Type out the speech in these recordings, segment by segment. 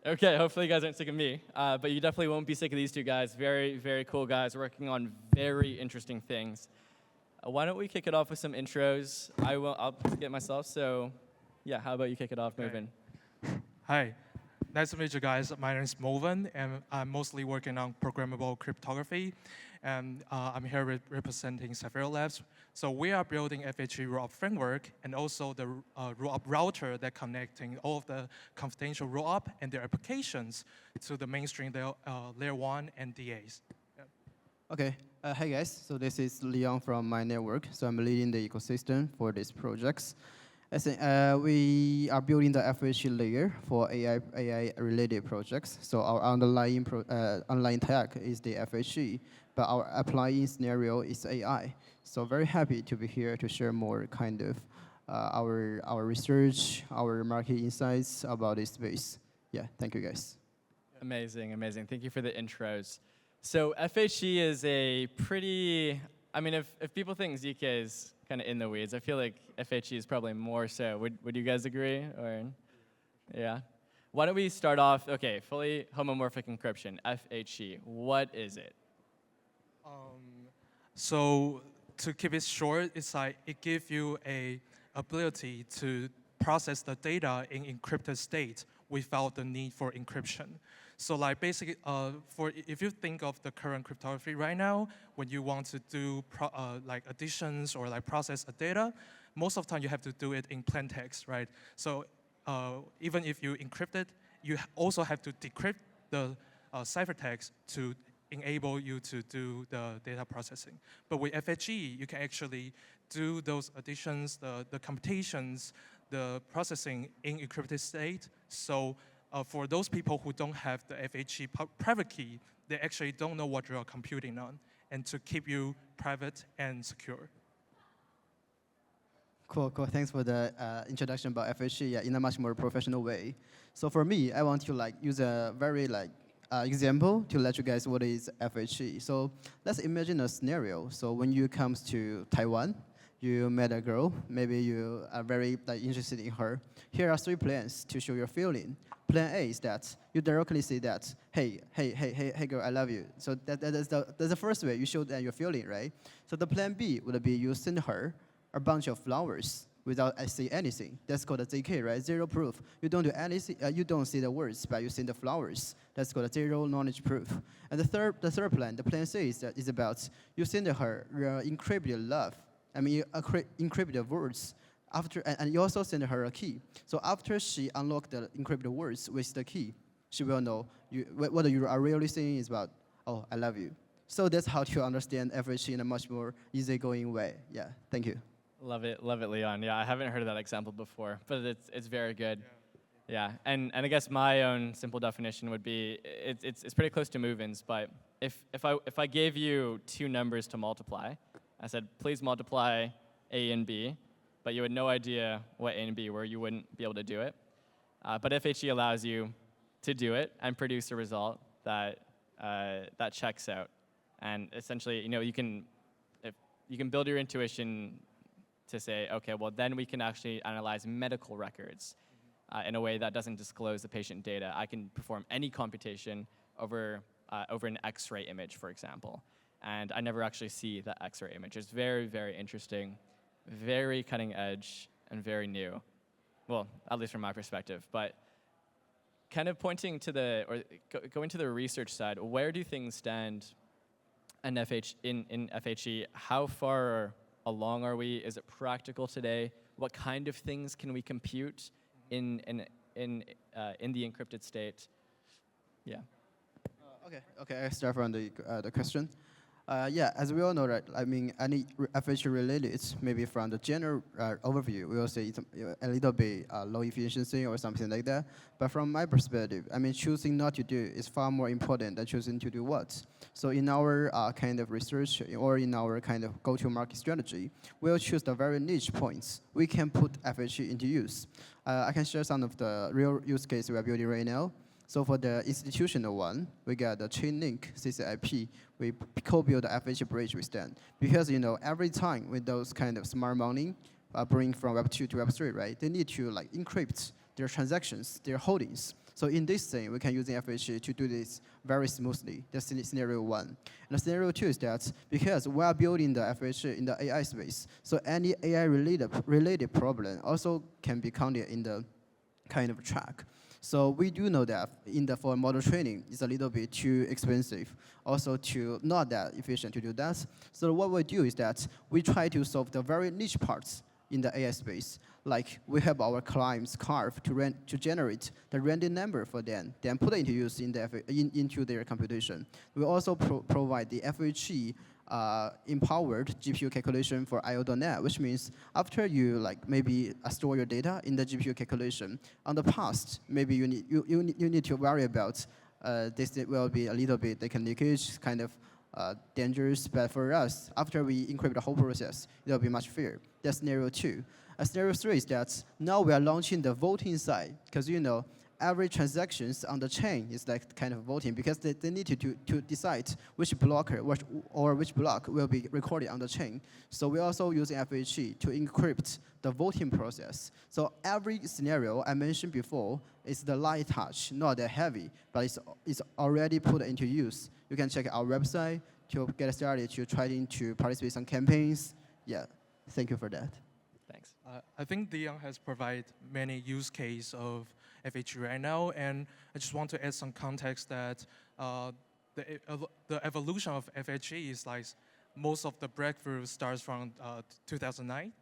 Okay, hopefully you guys aren't sick of me, but you definitely won't be sick of these two guys. Very, very cool guys working on very interesting things. Why don't we kick it off with some intros? I'll get myself, so yeah, how about you kick it off, Moven? Hi, nice to meet you guys. My name is Moven, and I'm mostly working on programmable cryptography. And I'm here representing Cyferio Labs. So we are building FHE rollup framework and also the rollup router that connecting all of the confidential rollup and their applications to the mainstream layer 1 and DAs. Yeah. Okay, hi guys. So this is Leon from my network. So I'm leading the ecosystem for these projects. We are building the FHE layer for AI-related projects. So our underlying tag is the FHE, but our applying scenario is AI. So very happy to be here to share more kind of our research, our market insights about this space. Yeah, thank you guys. Amazing, amazing. Thank you for the intros. So FHE is a pretty, I mean, if people think ZK is kind of in the weeds, I feel like FHE is probably more so. Would you guys agree? Or, yeah. Why don't we start off, okay, fully homomorphic encryption, FHE. What is it? So to keep it short, it's like it gives you a ability to process the data in encrypted state without the need for encryption. So like basically, if you think of the current cryptography right now, when you want to do like additions or like process a data, most of the time you have to do it in plain text, right? So even if you encrypt it, you also have to decrypt the ciphertext to enable you to do the data processing. But with FHE, you can actually do those additions, the computations, the processing in encrypted state. So for those people who don't have the FHE private key, they actually don't know what you're computing on, and to keep you private and secure. Cool, cool. Thanks for the introduction about FHE in a much more professional way. So for me, I want to use a very example to let you guys what is FHE. So let's imagine a scenario. So when you come to Taiwan, you met a girl, maybe you are very interested in her. Here are 3 plans to show your feeling. Plan A is that you directly say that, hey girl, I love you. So that's the first way you show that you're feeling, right? So the plan B would be you send her a bunch of flowers without saying anything. That's called a ZK, right? Zero proof. You don't do anything. You don't see the words, but you send the flowers. That's called a zero knowledge proof. And the third plan, the plan C is about you send her encrypted love. I mean, you encrypt the words and you also send her a key. So after she unlocks the encrypted words with the key, she will know whether you are really saying is about, oh, I love you. So that's how to understand FHE in a much more easygoing way. Yeah, thank you. Love it, Leon. Yeah, I haven't heard of that example before, but it's very good. Yeah, and I guess my own simple definition would be it's pretty close to Moven's, but if I gave you 2 numbers to multiply, I said please multiply A and B, but you had no idea what A and B were, you wouldn't be able to do it. But FHE allows you to do it and produce a result that that checks out, and essentially, you can build your intuition to say, okay, well, then we can actually analyze medical records in a way that doesn't disclose the patient data. I can perform any computation over an X-ray image, for example, and I never actually see that X-ray image. It's very, very interesting, very cutting edge, and very new. Well, at least from my perspective. But kind of pointing to going to the research side, where do things stand in FHE? How far along are we? Is it practical today? What kind of things can we compute in the encrypted state? Yeah. Okay. I start from the question. Yeah, as we all know, right? I mean, any FHE related, maybe from the general overview, we will say it's a little bit low efficiency or something like that. But from my perspective, I mean, choosing not to do is far more important than choosing to do what. So in our kind of research or in our kind of go-to-market strategy, we'll choose the very niche points we can put FHE into use. I can share some of the real use case we are building right now. So for the institutional one, we got the chain link CCIP. We co-build the FHE bridge with them. Because every time with those kind of smart money bring from Web 2 to Web 3, right? They need to encrypt their transactions, their holdings. So So in this thing, we can use FHE to do this very smoothly. That's scenario 1. And scenario 2 is that because we are building the FHE in the AI space, so any AI-related problem also can be counted in the kind of track. So we do know that for model training, it's a little bit too expensive, also not that efficient to do that. So what we do is that we try to solve the very niche parts in the AI space. Like we have our clients carve to generate the random number for them, then put it into use into their computation. We also provide the FHE empowered GPU calculation for IO.NET, which means after you maybe store your data in the GPU calculation, on the past, maybe you need to worry about this will be a little bit, they can leakage, kind of dangerous, but for us, after we encrypt the whole process, it will be much fair. That's scenario 2. Scenario 3 is that now we are launching the voting side, because every transactions on the chain is like kind of voting, because they need to decide which blocker or which block will be recorded on the chain. So we're also using FHE to encrypt the voting process. So every scenario I mentioned before is the light touch, not that heavy, but it's already put into use. You can check our website to get started to try to participate in some campaigns. Yeah, thank you for that. Thanks. I think Dion has provided many use cases of FHE right now, and I just want to add some context that the evolution of FHE is like most of the breakthrough starts from 2009,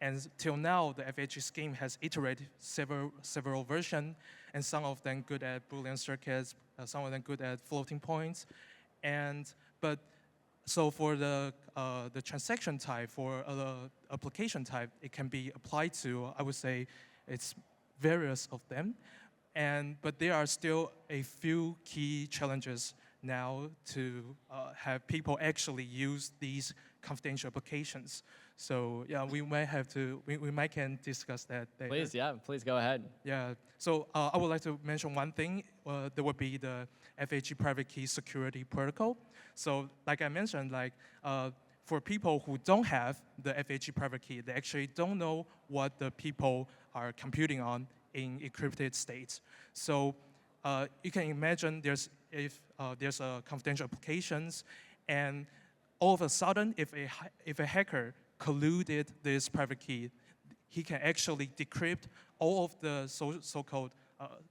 and till now the FHE scheme has iterated several versions, and some of them good at Boolean circuits, some of them good at floating points, so for the transaction type, for application type, it can be applied to, I would say, it's various of them. But there are still a few key challenges now to have people actually use these confidential applications. So yeah, we might can discuss that later. Please, yeah, please go ahead. Yeah, so I would like to mention one thing. There would be the FHE private key security protocol. So like I mentioned, for people who don't have the FHE private key, they actually don't know what the people are computing on in encrypted states. So you can imagine there's a confidential applications, and all of a sudden, if a hacker colluded this private key, he can actually decrypt all of the so-called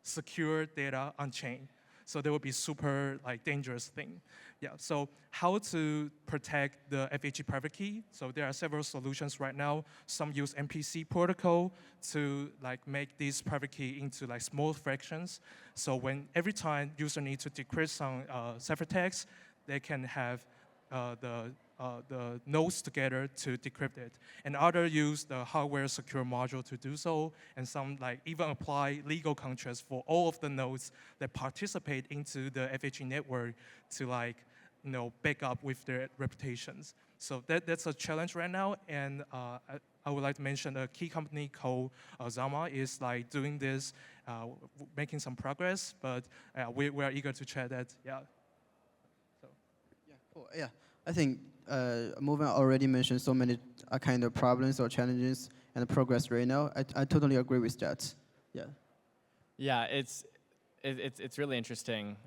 secure data on chain. So that would be super dangerous thing. Yeah. So how to protect the FHE private key? So there are several solutions right now. Some use MPC protocol to make this private key into small fractions. So every time user needs to decrypt some ciphertext, they can have the nodes together to decrypt it. And others use the hardware secure module to do so, and some even apply legal contracts for all of the nodes that participate into the FHE network to back up with their reputations. So that's a challenge right now, and I would like to mention a key company called Zama is doing this, making some progress, but we are eager to chat that, yeah. So. Yeah, cool. Yeah. I think Moven already mentioned so many kind of problems or challenges and progress right now. I totally agree with that. Yeah. Yeah, it's really interesting.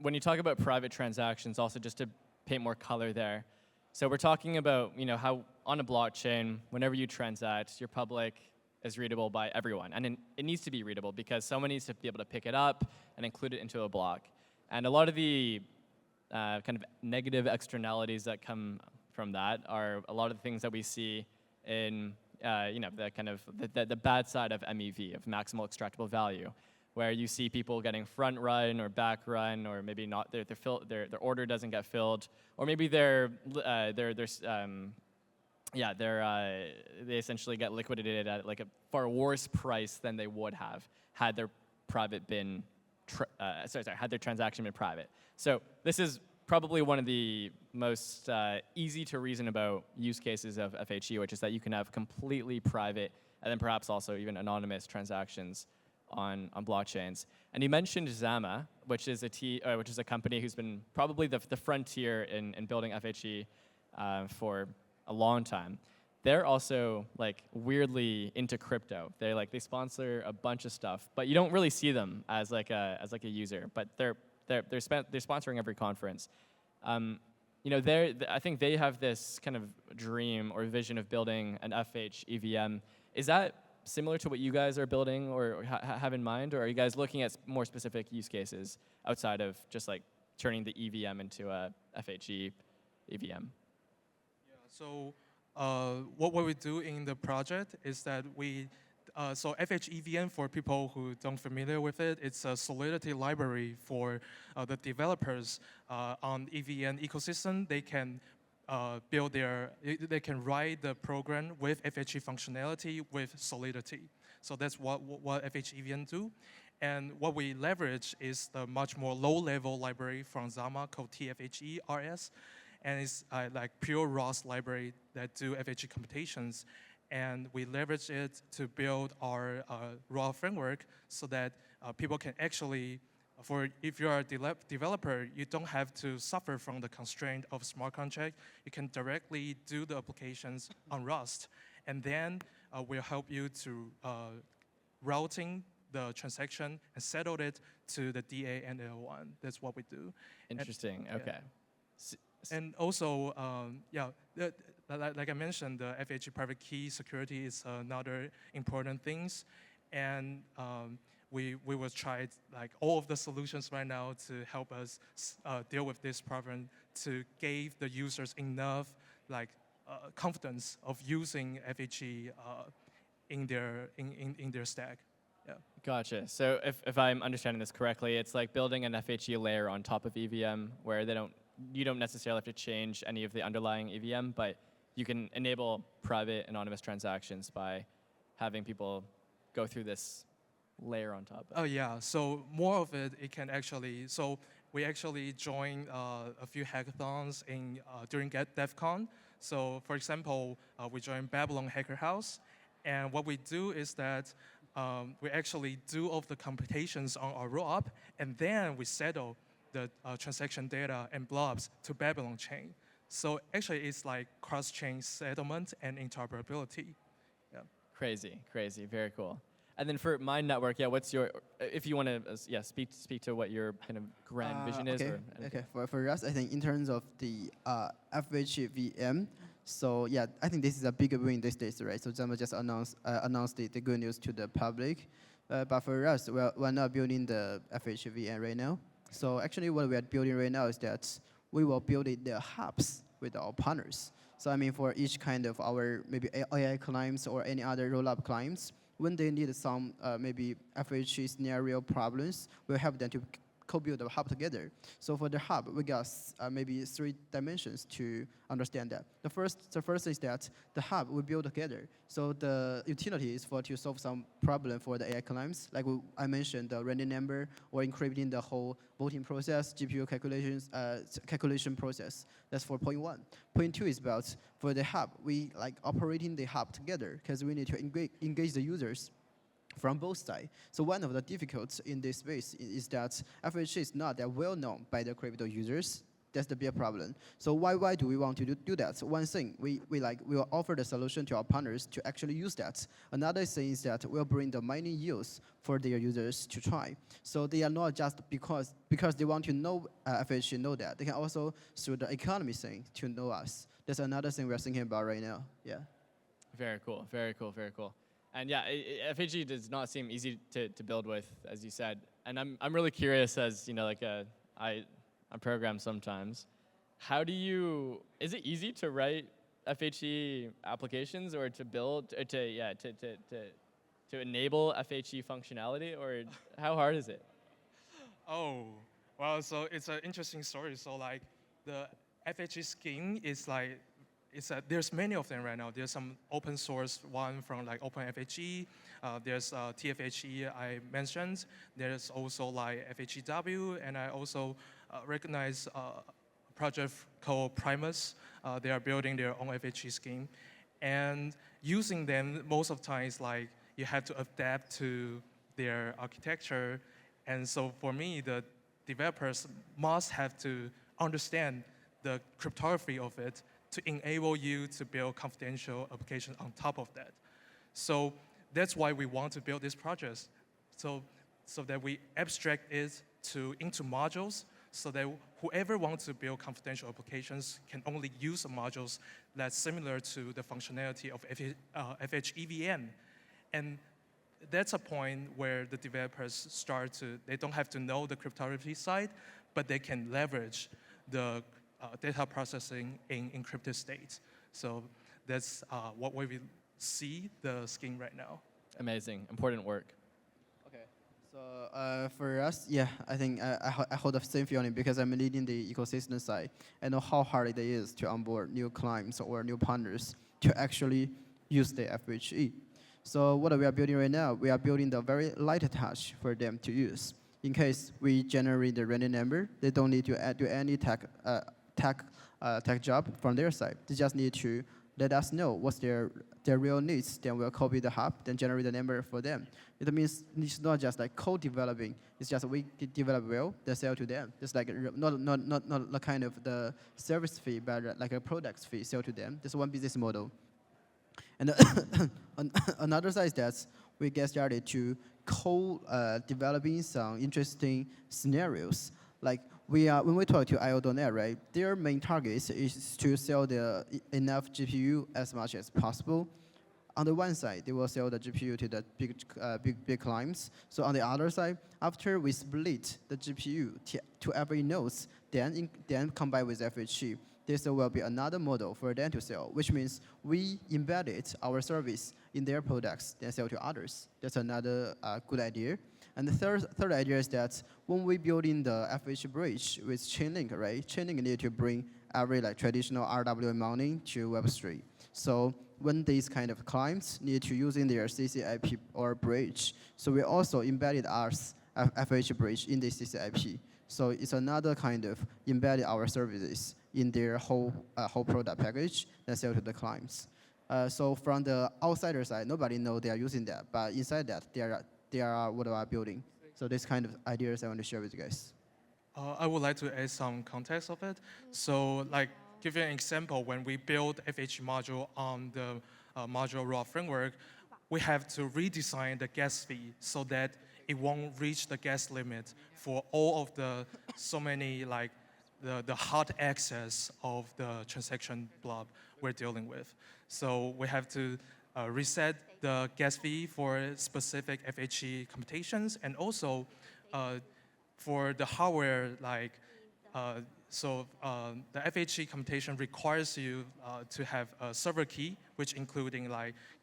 When you talk about private transactions, also just to paint more color there. So we're talking about how on a blockchain, whenever you transact, your public is readable by everyone, and it needs to be readable because someone needs to be able to pick it up and include it into a block. And a lot of the kind of negative externalities that come from that are a lot of the things that we see in the kind of the bad side of MEV, of maximal extractable value, where you see people getting front run or back run, or maybe not their order doesn't get filled, or maybe they essentially get liquidated at a far worse price than they would have had their had their transaction been private. So this is probably one of the most easy to reason about use cases of FHE, which is that you can have completely private and then perhaps also even anonymous transactions on blockchains. And you mentioned Zama, which is a company who's been probably the frontier in building FHE for a long time. they're also like weirdly into crypto. They sponsor a bunch of stuff, but you don't really see them as like a user. But they're sponsoring every conference. You know, I think they have this kind of dream or vision of building an FH EVM. Is that similar to what you guys are building or have in mind, or are you guys looking at more specific use cases outside of just like turning the EVM into a FHE EVM? Yeah, so what we do in the project is that so FHEVM, for people who don't familiar with it, it's a Solidity library for the developers on EVM ecosystem. They can they can write the program with FHE functionality with Solidity. So that's what FHEVM do. And what we leverage is the much more low-level library from Zama called TFHE RS. And it's like pure ROS library that do FHE computations. And we leverage it to build our raw framework so that people can actually, if you're a developer, you don't have to suffer from the constraint of smart contract. You can directly do the applications on Rust. And then we'll help you to routing the transaction and settle it to the DA and L1. That's what we do. Interesting, and, okay. And also, like I mentioned, the FHE private key security is another important things. And we will try like all of the solutions right now to help us deal with this problem, to give the users enough like confidence of using FHE in their stack. Yeah. Gotcha. So if I'm understanding this correctly, it's like building an FHE layer on top of EVM where you don't necessarily have to change any of the underlying EVM, but you can enable private anonymous transactions by having people go through this layer on top. Oh yeah, so more of it can actually, so we actually joined a few hackathons during DEF CON. So for example, we joined Babylon Hacker House, and what we do is that we actually do all of the computations on our rollup, and then we settle the transaction data and blobs to Babylon chain. So actually it's like cross-chain settlement and interoperability. Yeah. Crazy, crazy, very cool. And then for my network, yeah, what's your, if you want to speak to what your kind of grand vision is. Or okay. For us, I think in terms of the FHVM, so yeah, I think this is a big win these days, right? So Zama just announced the good news to the public. But for us, we're not building the FHVM right now. So actually what we are building right now is that we will build the hubs with our partners. So I mean, for each kind of our maybe AI clients or any other rollup clients, when they need some maybe FHE scenario problems, we'll help them to co-build a hub together. So for the hub, we got maybe 3 dimensions to understand that. The first is that the hub we build together. So the utility is to solve some problem for the AI clients, like I mentioned, the random number or encrypting the whole voting process, GPU calculation process. That's for point 1. Point 2 is about for the hub, we like operating the hub together because we need to engage the users from both sides. So one of the difficulties in this space is that FHA is not that well known by the crypto users. That's the big problem. So why do we want to do that? So one thing, we will offer the solution to our partners to actually use that. Another thing is that we'll bring the mining use for their users to try. So they are not just because they want to know FHA know that. They can also through the economy thing to know us. That's another thing we're thinking about right now. Yeah. Very cool, very cool, very cool. And yeah, FHE does not seem easy to build with, as you said. And I'm really curious, as you know, like I program sometimes. How do you? Is it easy to write FHE applications or to build to enable FHE functionality, or how hard is it? Oh, well, so it's an interesting story. So like the FHE scheme is like, there's many of them right now. There's some open source one from like OpenFHE. There's TFHE I mentioned. There's also like FHEW, and I also recognize a project called Primus. They are building their own FHE scheme. And using them most of the time is like you have to adapt to their architecture. And so for me, the developers must have to understand the cryptography of it to enable you to build confidential application on top of that. So that's why we want to build this project, so that we abstract it into modules, so that whoever wants to build confidential applications can only use the modules that's similar to the functionality of FHEVM. And that's a point where the developers they don't have to know the cryptography side, but they can leverage the data processing in encrypted states. So that's what we see the scheme right now. Amazing, important work. Okay, so for us, yeah, I think I hold the same feeling because I'm leading the ecosystem side. I know how hard it is to onboard new clients or new partners to actually use the FHE. So what we are building right now, we are building the very light touch for them to use. In case we generate the random number, they don't need to do any tech job from their side. They just need to let us know what's their real needs. Then we'll copy the hub, then generate the number for them. It means it's not just like code developing. It's just we develop well, they sell to them. It's like not the kind of the service fee, but like a product fee sell to them. This is one business model. And another side is that we get started to developing some interesting scenarios. Like when we talk to IO.net, right, their main target is to sell enough GPU as much as possible. On the one side, they will sell the GPU to the big clients. So on the other side, after we split the GPU to every nodes, then combine with FHE, this will be another model for them to sell, which means we embedded our service in their products, then sell to others. That's another good idea. And the third idea is that when we build in the FHE bridge with Chainlink, right? Chainlink need to bring every traditional RWA mining to Web3. So when these kind of clients need to use in their CCIP or bridge, so we also embedded our FHE bridge in the CCIP. So it's another kind of embedded our services in their whole product package that sell to the clients. So from the outsider side, nobody knows they are using that, but inside that, they are what we are building. So this kind of ideas I want to share with you guys. I would like to add some context of it. So like, give you an example, when we build FHE module on the module raw framework, we have to redesign the gas fee so that it won't reach the gas limit for all of so many the hard access of the transaction blob we're dealing with. So we have to reset the gas fee for specific FHE computations, and also for the hardware, the FHE computation requires you to have a server key, which including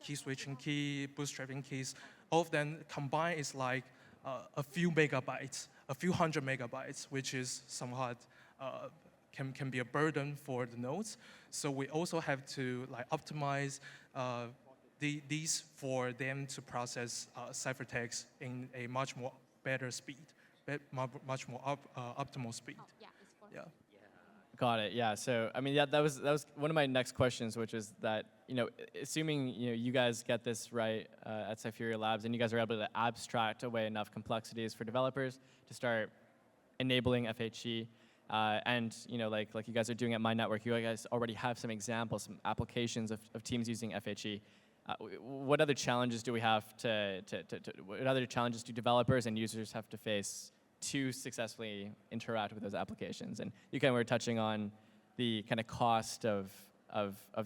key switching key, bootstrapping keys. All of them combined is a few megabytes, a few hundred megabytes, which is somewhat can be a burden for the nodes. So we also have to optimize these for them to process ciphertext in a much more better speed, much more optimal speed. Yeah. Got it. Yeah. So I mean, yeah, that was one of my next questions, which is that assuming you guys get this right at Cyferio Labs, and you guys are able to abstract away enough complexities for developers to start enabling FHE, and like you guys are doing at My Network, you guys already have some examples, some applications of teams using FHE. What other challenges do we have what other challenges do developers and users have to face to successfully interact with those applications? And you kind of were touching on the kind of cost of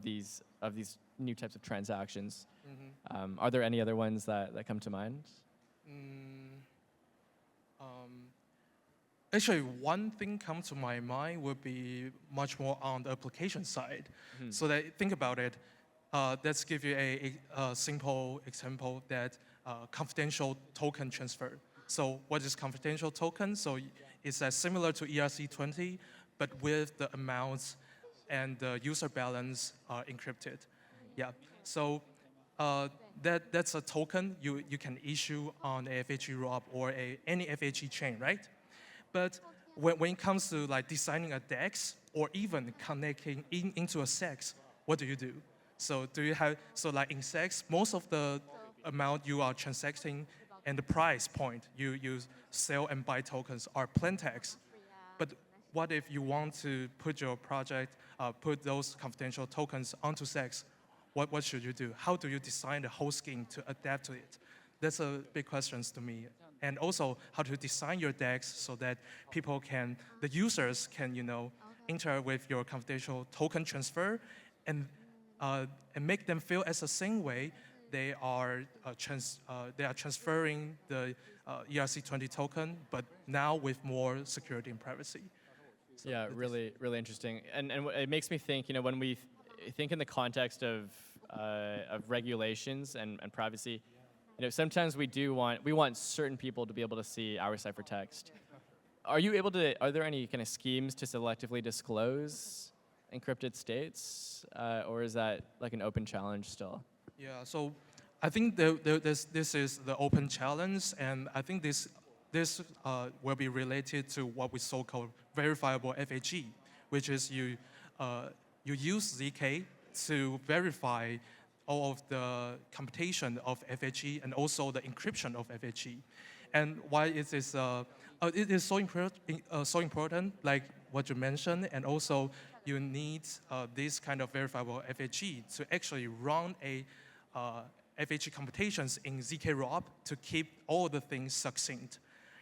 these new types of transactions. Mm-hmm. Are there any other ones that come to mind? Actually, one thing comes to my mind would be much more on the application side. Mm-hmm. So that think about it. Let's give you a simple example that confidential token transfer. So what is confidential token? So it's similar to ERC20, but with the amounts and the user balance encrypted. Yeah. So that's a token you can issue on a FHE rollup or any FHE chain, right? But when it comes to designing a DEX or even connecting into a SEX, what do? So in SEX, most of the amount you are transacting and the price point you sell and buy tokens are plain text. But what if you want to put your project, put those confidential tokens onto SEX? What should you do? How do you design the whole scheme to adapt to it? That's a big question to me. And also how to design your DEX so that people can, the users can, interact with your confidential token transfer and make them feel as the same way they are transferring the ERC20 token, but now with more security and privacy. So yeah, really, really interesting. And it makes me think, when we think in the context of regulations and privacy, sometimes we want certain people to be able to see our ciphertext. Are there any kind of schemes to selectively disclose encrypted states, or is that like an open challenge still? Yeah, so I think this is the open challenge, and I think this will be related to what we so-called verifiable FHE, which is you use ZK to verify all of the computation of FHE and also the encryption of FHE. And why it is so important, like what you mentioned, and also you need this kind of verifiable FHE to actually run a FHE computations in ZK rollup to keep all the things succinct.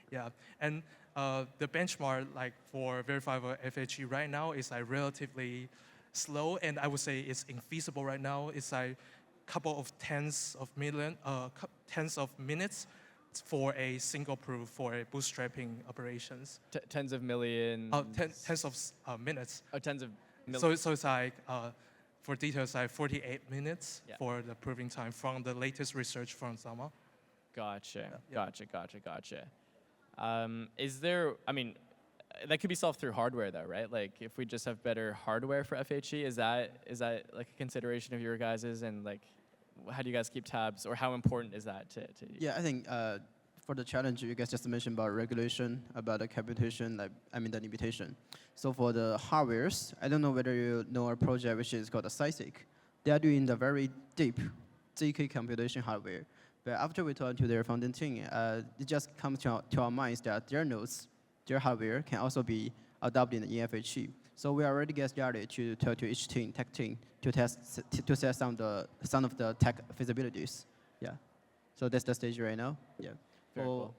Yeah, and the benchmark like for verifiable FHE right now is like relatively slow, and I would say it's infeasible right now. It's like couple of tens of minutes for a single proof for a bootstrapping operations. Tens of million. Tens of minutes. Oh, tens of millions. So it's like, for details, like 48 minutes for the proving time from the latest research from Zama. Gotcha. Is there, that could be solved through hardware though, right? Like if we just have better hardware for FHE, is that like a consideration of your guys's, and like how do you guys keep tabs, or how important is that to Yeah, I think for the challenge you guys just mentioned about regulation, about the computation, the limitation. So for the hardwares, I don't know whether you know a project which is called the Tsai. They are doing the very deep ZK computation hardware. But after we talk to their founding team, it just comes to our minds that their nodes, their hardware can also be adopted in FHE. So we already get started to talk to each team, tech team, to test some of the tech feasibilities. Yeah. So that's the stage right now. Yeah. Very cool.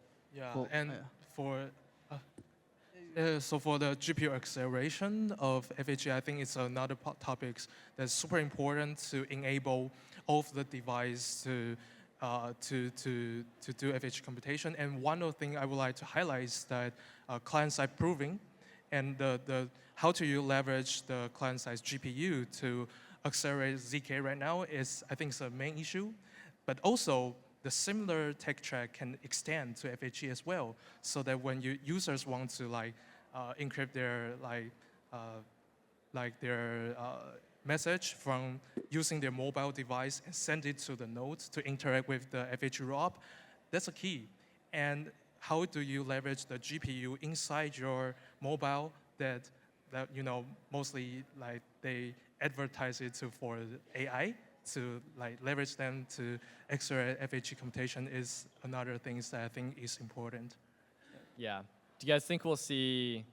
So for the GPU acceleration of FHE, I think it's another topic that's super important to enable all of the device to do FHE computation. And one of the things I would like to highlight is that client-side proving and how do you leverage the client-side GPU to accelerate ZK right now is, I think, is a main issue. But also, the similar tech track can extend to FHE as well, so that when users want to encrypt their message from using their mobile device and send it to the nodes to interact with the FHE rollup, that's a key. And how do you leverage the GPU inside your mobile that mostly they advertise it for AI, to leverage them to accelerate FHE computation is another thing that I think is important. Yeah. Do you guys think we'll see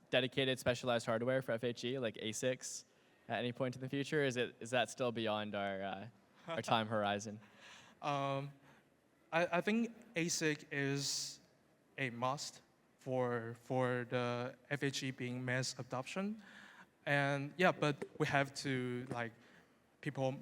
dedicated specialized hardware for FHE, like ASICs, at any point in the future? Is that still beyond our time horizon? I think ASIC is a must for the FHE being mass adoption, and yeah, but we have to people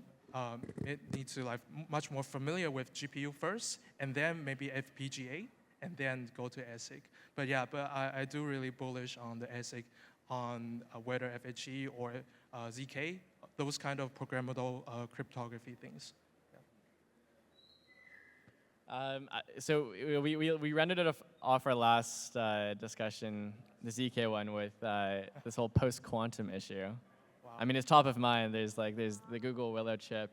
need to much more familiar with GPU first, and then maybe FPGA, and then go to ASIC. But yeah, I do really bullish on the ASIC, on whether FHE or ZK, those kind of programmable cryptography things. So we rounded it off our last discussion, the ZK one, with this whole post-quantum issue. Wow. It's top of mind. There's the Google Willow chip.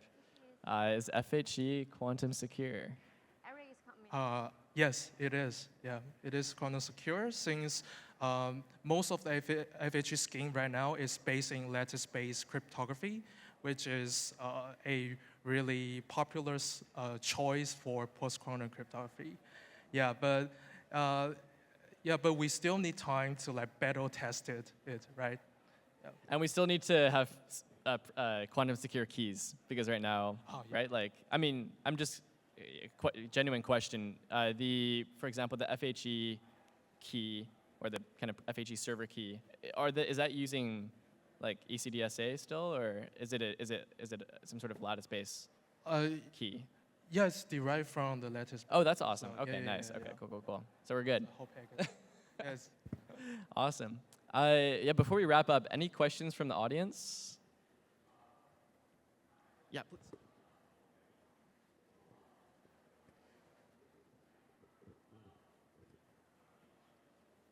Is FHE quantum secure? Yes, it is. Yeah, it is quantum secure, since most of the FHE scheme right now is based in lattice-based cryptography, which is a really popular choice for post-quantum cryptography. Yeah, but Yeah, but we still need time to like battle test it, right? And we still need to have quantum secure keys because right now, right? Like, I mean, I'm just genuine question. For example, the FHE key or the kind of FHE server key, is that using like ECDSA still, or is it some sort of lattice-based key? Yeah, it's derived from the lattice. Oh, that's awesome. So, Okay, yeah, nice. yeah, Okay, yeah. cool. So we're good. The whole package. Yes. Awesome. Yeah, before we wrap up, any questions from the audience? Yeah, please.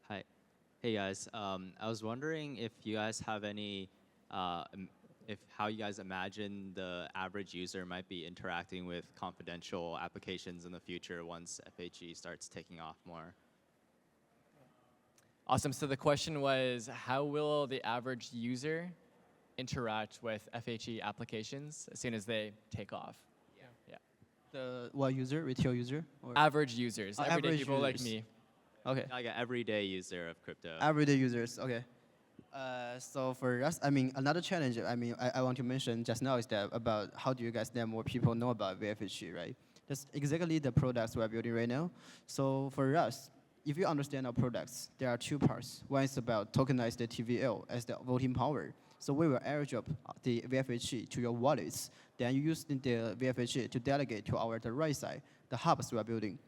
Hi. Hey guys. I was wondering if you guys have any, how you guys imagine the average user might be interacting with confidential applications in the future once FHE starts taking off more. Awesome. So the question was, how will the average user interact with FHE applications as soon as they take off? Yeah. The what user? Retail user? Or Average users, everyday average people like users. me. Okay. Like an everyday user of crypto. Everyday users, okay. So for us, I mean, another challenge, I want to mention just now is that about how do you guys let more people know about VFHE, right? That's exactly the products we're building right now. So for us, if you understand our products, there are two parts. One is about tokenize the TVL as the voting power. So we will airdrop the VFHE to your wallets. Then you use the VFHE to delegate to the right side, the hubs we are building.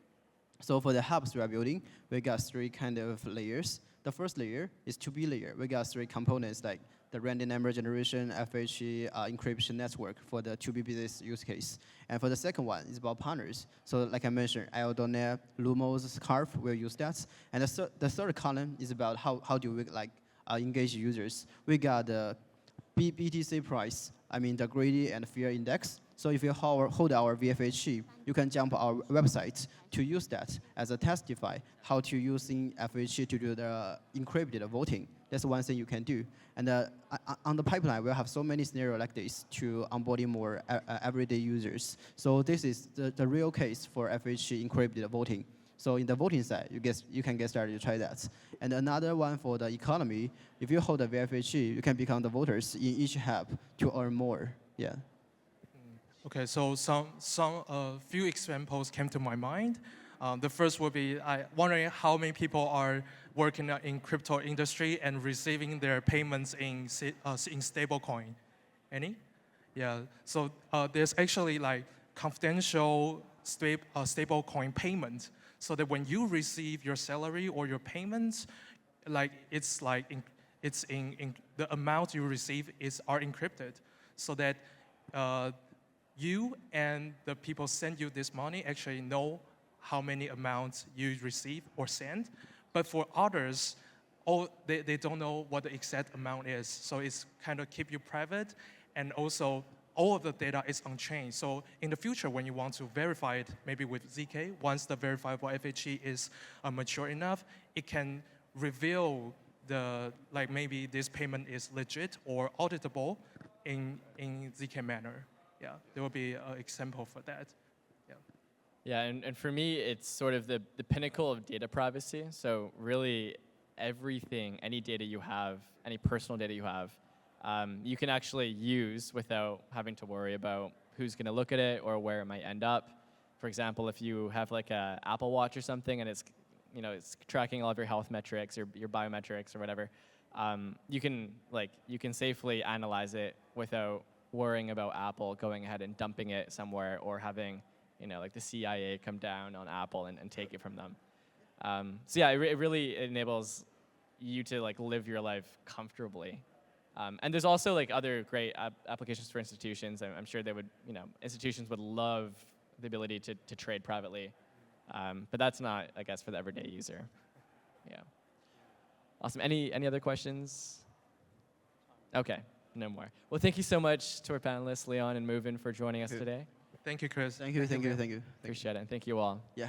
So for the hubs we are building, we got three kind of layers. The first layer is 2B layer. We got three components like the random number generation, FHE, encryption network for the 2B business use case. And for the second one, is about partners. So like I mentioned, IO.NET, Lumos, Scarf will use that. And the third column is about how do we engage users. We got the BTC price, the greedy and fear index. So if you hold our VFHE, you can jump our website to use that as a testify how to using FHE to do the encrypted voting. That's one thing you can do. And on the pipeline, we'll have so many scenarios like this to onboarding more everyday users. So this is the real case for FHE encrypted voting. So in the voting side, you can get started to try that. And another one for the economy, if you hold a VFHE, you can become the voters in each hub to earn more. Yeah. Okay, so few examples came to my mind. The first would be wondering how many people are working in crypto industry and receiving their payments in stablecoin. Any? Yeah. So there's actually like confidential stablecoin payment, so that when you receive your salary or your payments, it's in the amount you receive are encrypted, so that you and the people send you this money actually know how many amounts you receive or send. But for others, they don't know what the exact amount is. So it's kind of keep you private, and also all of the data is on-chain. So in the future, when you want to verify it, maybe with ZK, once the verifiable FHE is mature enough, it can reveal maybe this payment is legit or auditable in ZK manner. Yeah, there will be an example for that. Yeah. Yeah, and for me, it's sort of the pinnacle of data privacy. So really, everything, any data you have, any personal data you have, you can actually use without having to worry about who's going to look at it or where it might end up. For example, if you have like a Apple Watch or something, and it's tracking all of your health metrics or your biometrics or whatever, you can safely analyze it without worrying about Apple going ahead and dumping it somewhere or having like the CIA come down on Apple and take it from them. So yeah, it really enables you to live your life comfortably. And there's also other great applications for institutions. I'm sure they would, institutions would love the ability to trade privately. But that's not, I guess, for the everyday user. Yeah. Awesome. Any other questions? Okay, no more. Well, thank you so much to our panelists, Leon and Moven, for joining us today. Thank you, Chris. Thank you. Appreciate it, and thank you all. Yeah.